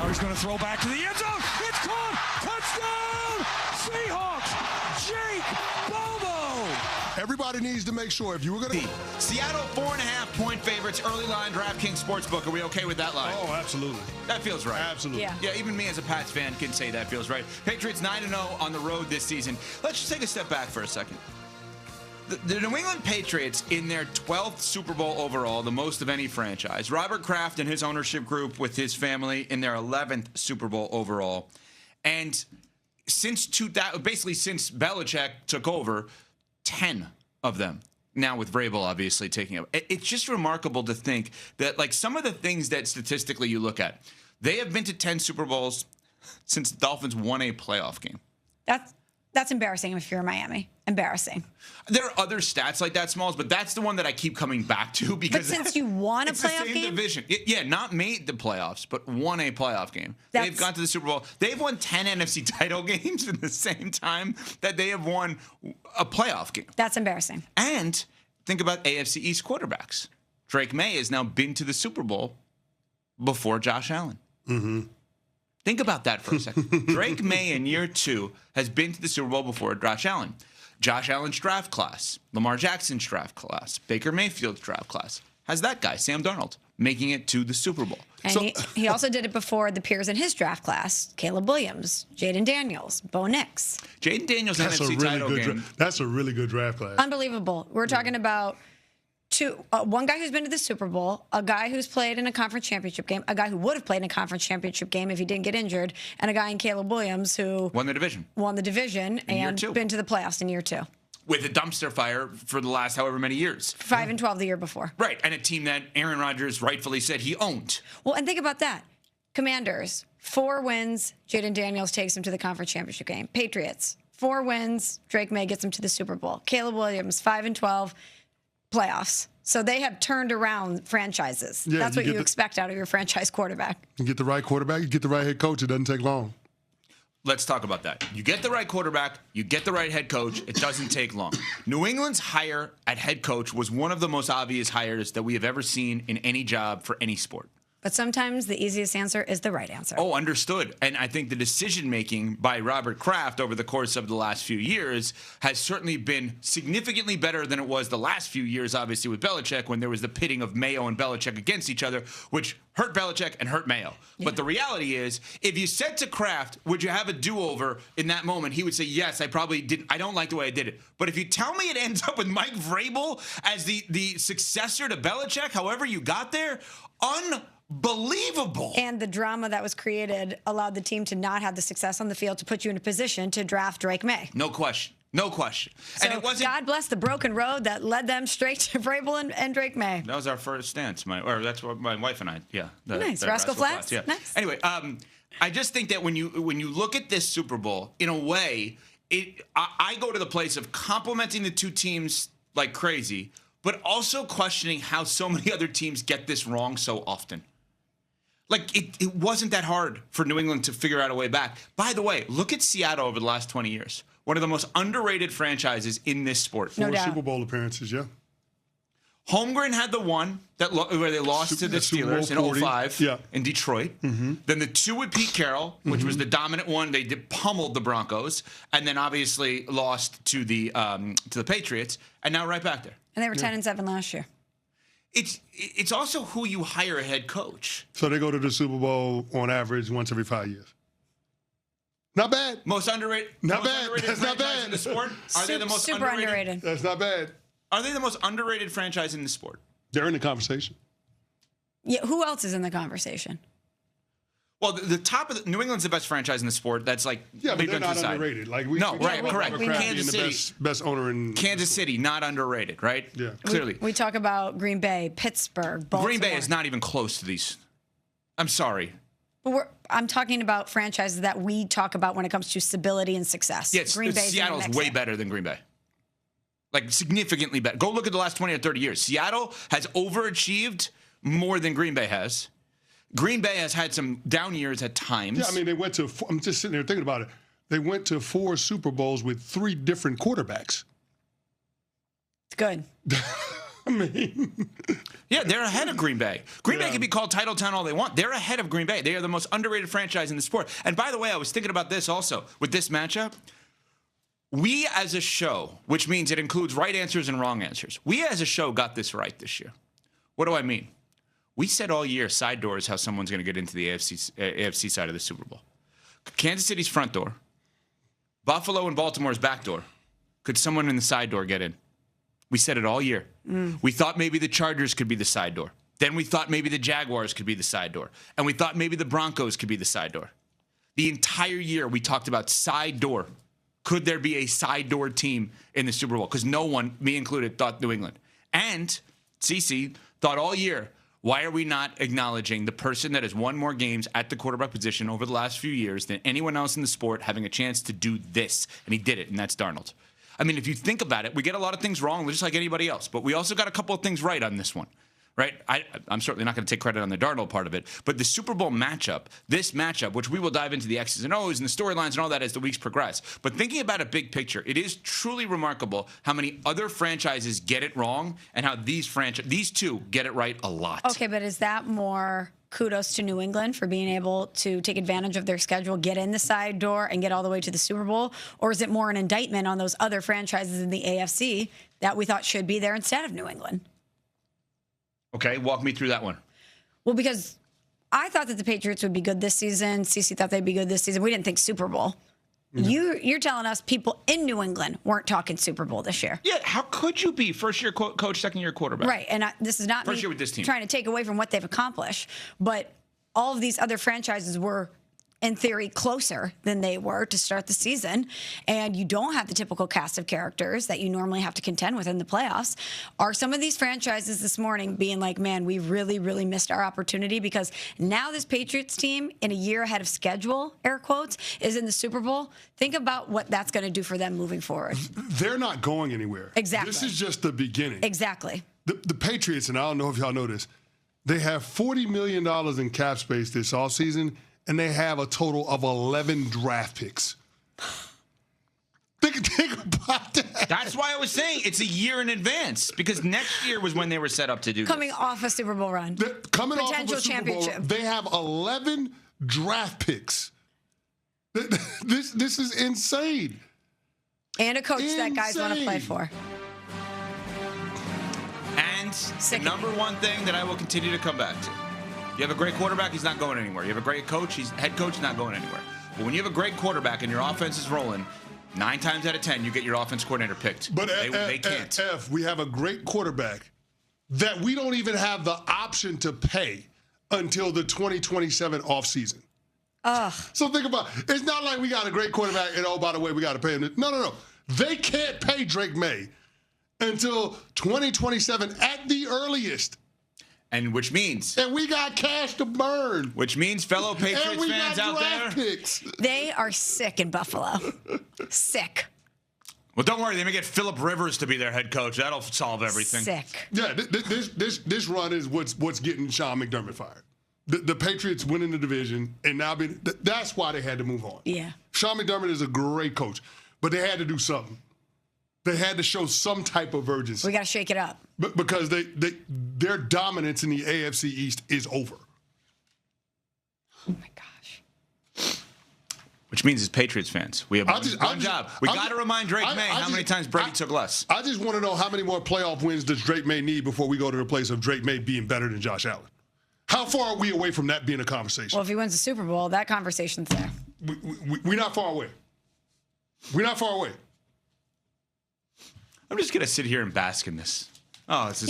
he's going to throw back to the end zone. It's caught. Touchdown, Seahawks. Jake Bobo. Everybody needs to make sure if you were going to... Seattle 4.5-point favorites, early line, DraftKings Sportsbook. Are we okay with that line? Oh, absolutely. That feels right. Absolutely. Yeah, even me as a Pats fan can say that feels right. Patriots 9-0 on the road this season. Let's just take a step back for a second. The New England Patriots in their 12th Super Bowl overall, the most of any franchise. Robert Kraft and his ownership group with his family in their 11th Super Bowl overall. And since Belichick took over, 10 of them. Now with Vrabel obviously taking up. It's just remarkable to think that, like, some of the things that statistically you look at, they have been to 10 Super Bowls since the Dolphins won a playoff game. That's embarrassing if you're Miami. Embarrassing. There are other stats like that, Smalls, but that's the one that I keep coming back to because since you won a it's playoff the same game? division. Yeah, not made the playoffs, but won a playoff game. They've gone to the Super Bowl. They've won 10 NFC title games in the same time that they have won a playoff game. That's embarrassing. And think about AFC East quarterbacks. Drake May has now been to the Super Bowl before Josh Allen. Mm-hmm. Think about that for a second. Drake May in year 2 has been to the Super Bowl before Josh Allen. Josh Allen's draft class, Lamar Jackson's draft class, Baker Mayfield's draft class has that guy, Sam Darnold, making it to the Super Bowl. And he also did it before the peers in his draft class, Caleb Williams, Jaden Daniels, Bo Nix. Jaden Daniels' NFC title game. That's a really good draft class. Unbelievable. We're talking about one guy who's been to the Super Bowl, a guy who's played in a conference championship game, a guy who would have played in a conference championship game if he didn't get injured, and a guy in Caleb Williams who won the division and been to the playoffs in year 2. With a dumpster fire for the last however many years. 5-12 the year before. Right, and a team that Aaron Rodgers rightfully said he owned. Well, and think about that. Commanders, 4 wins, Jaden Daniels takes him to the conference championship game. Patriots, 4 wins, Drake May gets him to the Super Bowl. Caleb Williams, 5-12, playoffs. So they have turned around franchises. Yeah, that's what you expect out of your franchise quarterback. You get the right quarterback, you get the right head coach, it doesn't take long. Let's talk about that. You get the right quarterback, you get the right head coach, it doesn't take long. New England's hire at head coach was one of the most obvious hires that we have ever seen in any job for any sport. But sometimes the easiest answer is the right answer. Oh, understood. And I think the decision-making by Robert Kraft over the course of the last few years has certainly been significantly better than it was the last few years, obviously, with Belichick, when there was the pitting of Mayo and Belichick against each other, which hurt Belichick and hurt Mayo. Yeah. But the reality is, if you said to Kraft, would you have a do-over in that moment, he would say, yes, I probably didn't. I don't like the way I did it. But if you tell me it ends up with Mike Vrabel as the successor to Belichick, however you got there, unbelievable. And the drama that was created allowed the team to not have the success on the field to put you in a position to draft Drake May. No question. No question. So and it wasn't. God bless the broken road that led them straight to Vrabel and Drake May. That was our first stance. That's what my wife and I. Yeah. Nice. Rascal Flatts. Yeah. Nice. Anyway, I just think that when you look at this Super Bowl, in a way, I go to the place of complimenting the two teams like crazy, but also questioning how so many other teams get this wrong so often. Like, it wasn't that hard for New England to figure out a way back. By the way, look at Seattle over the last 20 years. One of the most underrated franchises in this sport. No doubt. 4 Super Bowl appearances, yeah. Holmgren had the one where they lost to the Steelers in 2005 in Detroit. Mm-hmm. Then the 2 with Pete Carroll, which was the dominant one. They pummeled the Broncos, and then obviously lost to the Patriots, and now right back there. And they were 10-7 last year. It's also who you hire a head coach. So they go to the Super Bowl on average once every 5 years. Not bad. Most underrated. Not most bad. Underrated That's not franchise bad. in the sport. Are they the most super underrated? That's not bad. Are they the most underrated franchise in the sport? They're in the conversation. Yeah. Who else is in the conversation? Well, the top of New England's the best franchise in the sport. That's like but they're not underrated. Like correct. Kansas City, best owner in Kansas City, not underrated, right? Yeah, clearly. We talk about Green Bay, Pittsburgh, Baltimore. Green Bay is not even close to these. I'm sorry. But I'm talking about franchises that we talk about when it comes to stability and success. Yes, Seattle's way better than Green Bay. Like, significantly better. Go look at the last 20 or 30 years. Seattle has overachieved more than Green Bay has. Green Bay has had some down years at times. Yeah, I mean, they went to, I'm just sitting there thinking about it. They went to 4 Super Bowls with 3 different quarterbacks. It's good. I mean, yeah, they're ahead of Green Bay. Green Bay can be called title town all they want. They're ahead of Green Bay. They are the most underrated franchise in the sport. And by the way, I was thinking about this also with this matchup. We as a show, which means it includes right answers and wrong answers, we as a show got this right this year. What do I mean? We said all year side door is how someone's going to get into the AFC side of the Super Bowl. Kansas City's front door, Buffalo and Baltimore's back door. Could someone in the side door get in? We said it all year. We thought maybe the Chargers could be the side door. Then we thought maybe the Jaguars could be the side door. And we thought maybe the Broncos could be the side door. The entire year we talked about side door. Could there be a side door team in the Super Bowl? Because no one, me included, thought New England. And CeCe thought all year, why are we not acknowledging the person that has won more games at the quarterback position over the last few years than anyone else in the sport having a chance to do this? And he did it, and that's Darnold. I mean, if you think about it, we get a lot of things wrong, just like anybody else. But we also got a couple of things right on this one, right? I'm certainly not going to take credit on the Darnold part of it. But the Super Bowl matchup, this matchup, which we will dive into the X's and O's and the storylines and all that as the weeks progress. But thinking about a big picture, it is truly remarkable how many other franchises get it wrong and how these two get it right a lot. Okay, but is that more kudos to New England for being able to take advantage of their schedule, get in the side door, and get all the way to the Super Bowl? Or is it more an indictment on those other franchises in the AFC that we thought should be there instead of New England? Okay, walk me through that one. Well, because I thought that the Patriots would be good this season. CeCe thought they'd be good this season. We didn't think Super Bowl. You're telling us people in New England weren't talking Super Bowl this year. Yeah, how could you be first-year coach, second-year quarterback? Right, and this is not first me year with this team trying to take away from what they've accomplished, but all of these other franchises were, in theory, closer than they were to start the season, and you don't have the typical cast of characters that you normally have to contend with in the playoffs. Are some of these franchises this morning being like, man, we really, really missed our opportunity because now this Patriots team, in a year ahead of schedule, air quotes, is in the Super Bowl? Think about what that's going to do for them moving forward. They're not going anywhere. Exactly. This is just the beginning. Exactly. The Patriots, and I don't know if y'all know this, they have $40 million in cap space this offseason, and they have a total of 11 draft picks. Think about that. That's why I was saying it's a year in advance, because next year was when they were set up to do Coming this. off a Super Bowl run. Coming off of Potential a Super Bowl, championship. they have 11 draft picks. This is insane. And a coach that guys want to play Insane. for. And the number one thing that I will continue to come back to. You have a great quarterback, he's not going anywhere. You have a great coach, he's head coach, not going anywhere. But when you have a great quarterback and your offense is rolling, 9 times out of 10, you get your offense coordinator picked. But they can't. we have a great quarterback that we don't even have the option to pay until the 2027 offseason. So think about it. It's not like we got a great quarterback and, oh, by the way, we got to pay him. No. They can't pay Drake May until 2027 at the earliest. And which means. And we got cash to burn. Which means fellow Patriots fans out there. Picks. They are sick in Buffalo. Sick. Well, don't worry. They may get Phillip Rivers to be their head coach. That'll solve everything. Sick. Yeah, this run is what's getting Sean McDermott fired. The Patriots winning the division, and now that's why they had to move on. Yeah. Sean McDermott is a great coach, but they had to do something. They had to show some type of urgency. We got to shake it up. Because their dominance in the AFC East is over. Oh, my gosh. Which means as Patriots fans, we have one job. We got to remind Drake May how many times Brady took less. I just want to know how many more playoff wins does Drake May need before we go to the place of Drake May being better than Josh Allen? How far are we away from that being a conversation? Well, if he wins the Super Bowl, that conversation's there. We're not far away. We're not far away. I'm just going to sit here and bask in this. Oh, this is